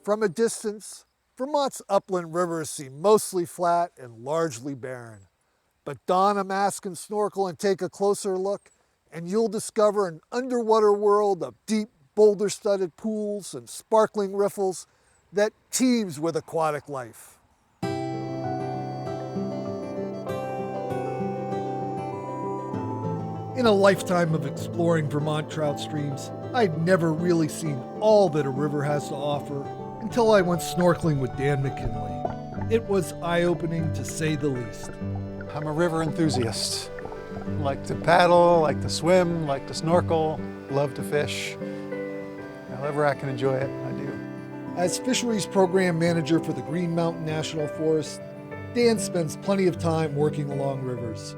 From a distance, Vermont's upland rivers seem mostly flat and largely barren. But don a mask and snorkel and take a closer look, and you'll discover an underwater world of deep boulder-studded pools and sparkling riffles that teems with aquatic life. In a lifetime of exploring Vermont trout streams, I'd never really seen all that a river has to offer until I went snorkeling with Dan McKinley. It was eye-opening to say the least. I'm a river enthusiast. Like to paddle, like to swim, like to snorkel, love to fish. However I can enjoy it, I do. As Fisheries Program Manager for the Green Mountain National Forest, Dan spends plenty of time working along rivers.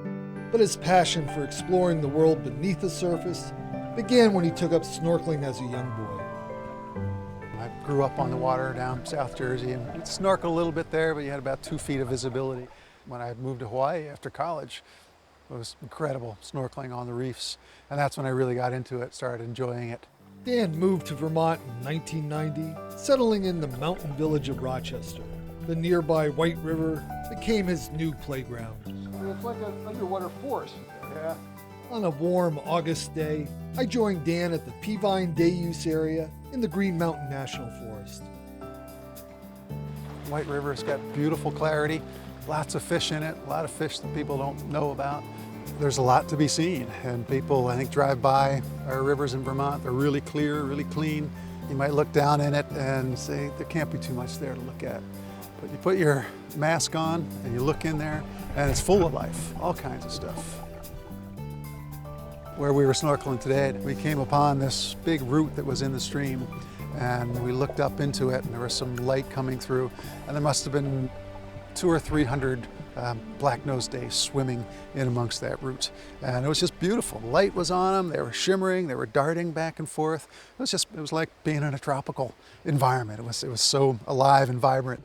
But his passion for exploring the world beneath the surface began when he took up snorkeling as a young boy. I grew up on the water down South Jersey and you'd snorkel a little bit there, but you had about 2 feet of visibility. When I moved to Hawaii after college, it was incredible snorkeling on the reefs. And that's when I really got into it, started enjoying it. Dan moved to Vermont in 1990, settling in the mountain village of Rochester. The nearby White River became his new playground. It's like an underwater forest. Yeah. On a warm August day, I joined Dan at the Peavine Day Use area in the Green Mountain National Forest. White River's got beautiful clarity, lots of fish in it, a lot of fish that people don't know about. There's a lot to be seen, and people, I think, drive by our rivers in Vermont. They're really clear, really clean. You might look down in it and say, there can't be too much there to look at. But you put your mask on and you look in there, and it's full of life, all kinds of stuff. Where we were snorkeling today, we came upon this big root that was in the stream, and we looked up into it, and there was some light coming through, and there must have been 200 or 300 black-nosed dace swimming in amongst that root. And it was just beautiful. The light was on them, they were shimmering, they were darting back and forth. It was like being in a tropical environment. It was so alive and vibrant.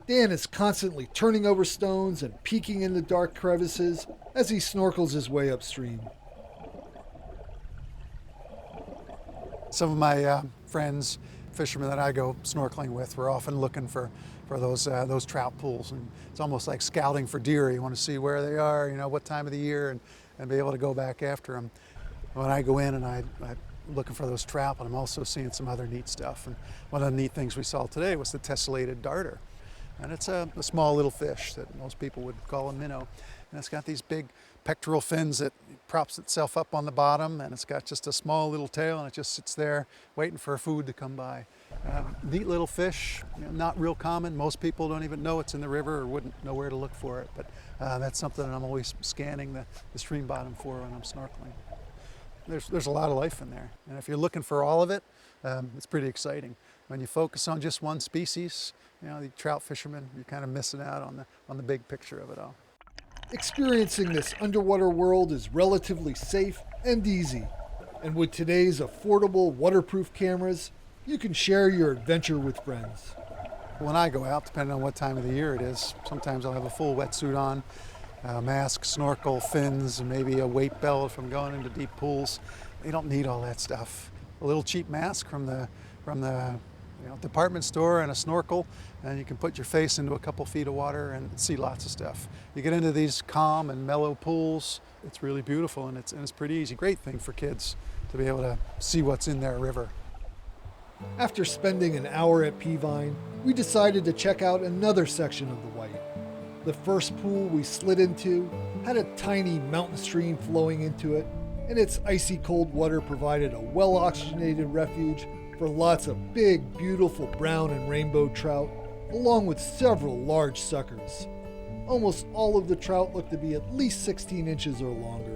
Dan is constantly turning over stones and peeking into dark crevices as he snorkels his way upstream. Some of my friends, fishermen that I go snorkeling with, were often looking for those trout pools, and it's almost like scouting for deer. You want to see where they are, what time of the year, and be able to go back after them. When I go in and I'm looking for those trout, but I'm also seeing some other neat stuff. And one of the neat things we saw today was the tessellated darter. And it's a small little fish that most people would call a minnow. And it's got these big pectoral fins that props itself up on the bottom, and it's got just a small little tail, and it just sits there waiting for food to come by. Neat little fish, not real common. Most people don't even know it's in the river or wouldn't know where to look for it, but that's something that I'm always scanning the stream bottom for when I'm snorkeling. There's a lot of life in there, and if you're looking for all of it, it's pretty exciting. When you focus on just one species, the trout fishermen, you're kind of missing out on the big picture of it all. Experiencing this underwater world is relatively safe and easy. And with today's affordable waterproof cameras, you can share your adventure with friends. When I go out, depending on what time of the year it is, sometimes I'll have a full wetsuit on, mask, snorkel, fins, and maybe a weight belt if I'm going into deep pools. You don't need all that stuff. A little cheap mask from the department store and a snorkel, and you can put your face into a couple feet of water and see lots of stuff. You get into these calm and mellow pools, it's really beautiful, and it's pretty easy. Great thing for kids to be able to see what's in their river. After spending an hour at Peavine, we decided to check out another section of the White. The first pool we slid into had a tiny mountain stream flowing into it, and its icy cold water provided a well-oxygenated refuge for lots of big, beautiful brown and rainbow trout, along with several large suckers. Almost all of the trout looked to be at least 16 inches or longer.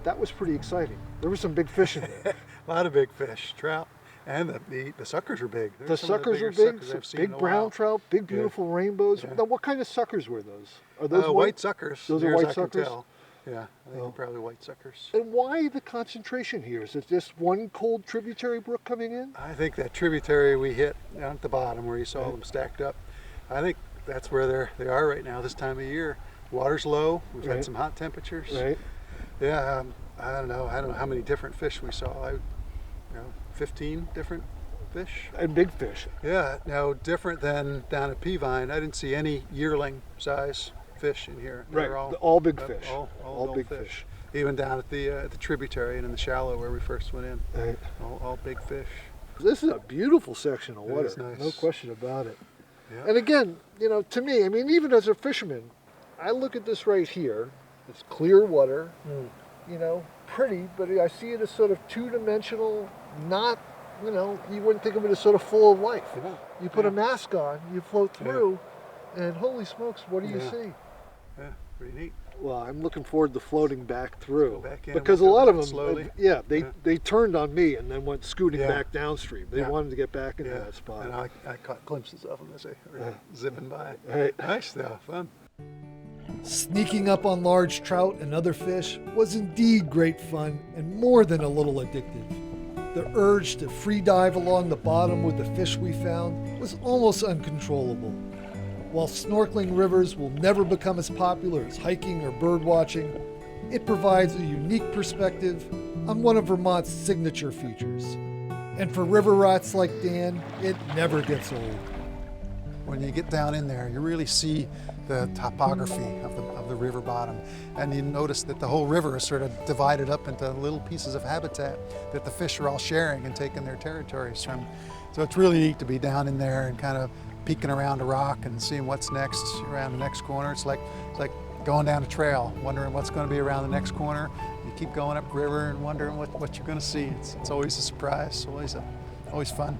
That was pretty exciting. There were some big fish in there. A lot of big fish, trout, and the suckers are big. The suckers are big, big brown trout, big beautiful rainbows. Yeah. Now, what kind of suckers were those? Are those white suckers? Those are white suckers? Yeah, I think they're probably white suckers. And why the concentration here? Is it just one cold tributary brook coming in? I think that tributary we hit down at the bottom where you saw them stacked up, I think that's where they are right now this time of year. Water's low, we've had some hot temperatures. Right. Yeah, I don't know how many different fish we saw. 15 different fish. And big fish. Yeah, now different than down at Peavine, I didn't see any yearling size fish in here. They Right, were all big fish. All All big big fish. Even down at the tributary and in the shallow where we first went in. Right. All big fish. This is a beautiful section of It water. is nice. No question about it. Yeah. And again, you know, to me, I mean, even as a fisherman, I look at this right here. It's clear water, you know, pretty, but I see it as sort of two-dimensional, not, you know, you wouldn't think of it as sort of full of life. Yeah. You put Yeah. a mask on, you float through, and holy smokes, what do you Yeah. see? Yeah, pretty neat. Well, I'm looking forward to floating back through. Go back in, Because a we'll go lot of back them, slowly. they turned on me and then went scooting Yeah. back downstream. They Yeah. wanted to get back into Yeah, that spot. and I caught glimpses of them as they were zipping by. Right. Nice though, fun. Sneaking up on large trout and other fish was indeed great fun and more than a little addictive. The urge to free dive along the bottom with the fish we found was almost uncontrollable. While snorkeling rivers will never become as popular as hiking or bird watching, it provides a unique perspective on one of Vermont's signature features. And for river rats like Dan, it never gets old. When you get down in there, you really see the topography of the river bottom. And you notice that the whole river is sort of divided up into little pieces of habitat that the fish are all sharing and taking their territories from. So it's really neat to be down in there and kind of peeking around a rock and seeing what's next around the next corner. It's like going down a trail, wondering what's going to be around the next corner. You keep going up river and wondering what you're going to see. It's always a surprise, always fun.